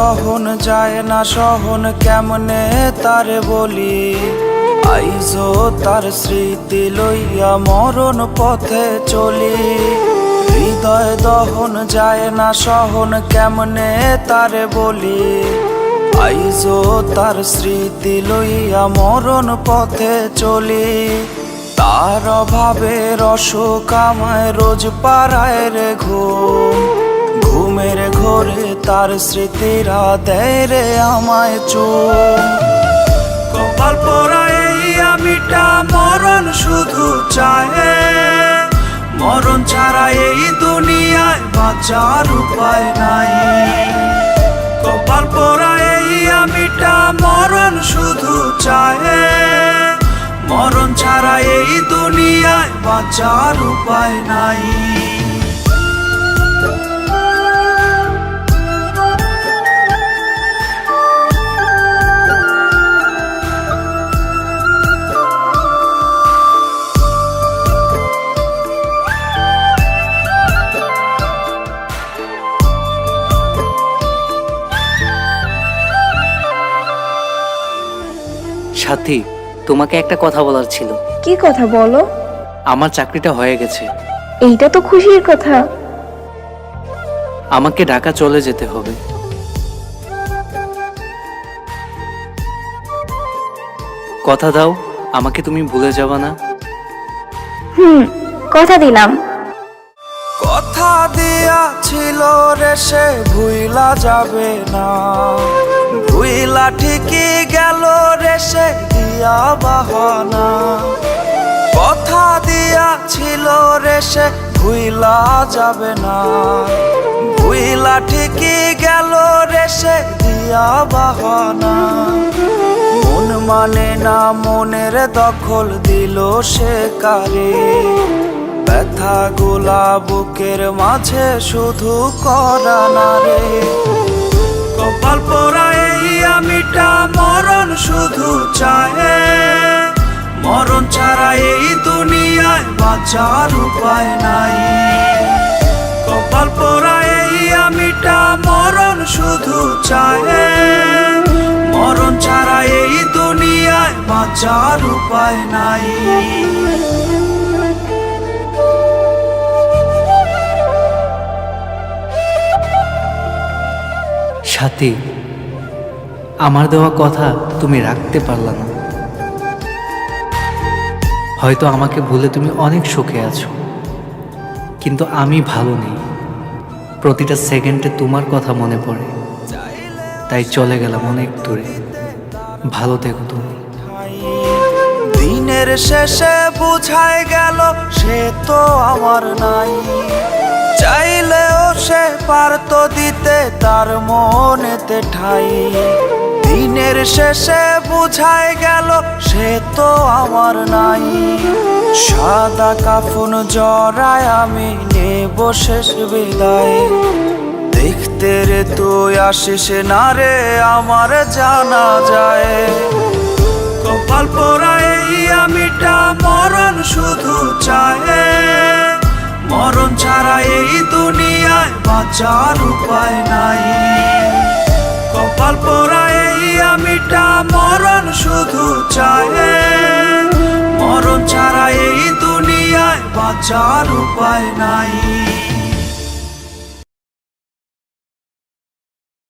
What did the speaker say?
দহন যায় না সহন কেমনে তারে বলি, আইজো তার স্মৃতি লইয়া মরণ পথে চলি। হৃদয় দহন যায় না সহন কেমনে তারে বলি, আইজো তার স্মৃতি লইয়া মরণ পথে চলি। তার অভাবে অসুখ আমায় রোজ পাড়ায় রে ঘুম, ঘুমের ঘোরে তার স্মৃতিরা দেয় রে আমায় চুম। কপাল পোড়া এই আমিটা মরণ শুধু চায়, মরণ ছাড়া এই দুনিয়ায় বাঁচার উপায় নাই। কপাল পোড়া এই আমিটা মরণ শুধু চায়, মরণ ছাড়া এই দুনিয়ায় বাঁচার উপায় নাই। সাথী, তোমাকে একটা কথা বলার ছিল। কি কথা বলো? আমার চাকরিটা হয়ে গেছে। এইটা তো খুশির কথা। আমাকে ঢাকা চলে যেতে হবে। কথা দাও আমাকে তুমি ভুলে যাবা না। কথা দিলাম। কথা দিয়াছিল রে সে ভুইলা যাবে না, ভুইলা ঠিকই গেল রে সে দিয়া বাহানা। কথা দিয়াছিল রে সে ভুইলা যাবে না, ভুইলা ঠিকই গেল রে সে দিয়া বাহানা। মন মানে না মনের দখল দিল সে কারে, ব্যথা গোলা বুকের মাঝে শুধু করা না রে। কপাল পোড়া এই আমিটা মরণ শুধু চায়, মরণ ছাড়া এই দুনিয়ায় বাঁচার উপায় নাই। কপাল পোড়া এই আমিটা মরণ শুধু চায়, মরণ ছাড়া এই দুনিয়ায় বাঁচার উপায় নাই। সাথী, আমার দেওয়া কথা তুমি রাখতে পারলা না। হয়তো আমাকে ভুলে তুমি অনেক সুখে আছো, কিন্তু আমি ভালো নেই। প্রতিটা সেকেন্ডে তোমার কথা মনে পড়ে, তাই চলে গেলাম অনেক দূরে। ভালো থেকো তুমি। দিনের শেষে বুঝাই গেল সে তো আমার নাই, চাইলেও সে পারতো দিতে তার মনেতে ঠাই। দিনের শেষে বুঝাই গেল সে তো আমার নাই, সাদা কাফন জড়ায় আমি নেব শেষ বিদায়। দেখতে রে তুই আসিস না রে আমার জানা যায়। কপাল পোড়া এই আমিটা মরণ শুধু চায়, মরণ ছাড়া এই দুনিয়ায় বাঁচার উপায় নাই। কপাল পোড়া এই আমিটা মরণ শুধু চায়, মরণ ছাড়া এই দুনিয়ায় বাঁচার উপায় নাই।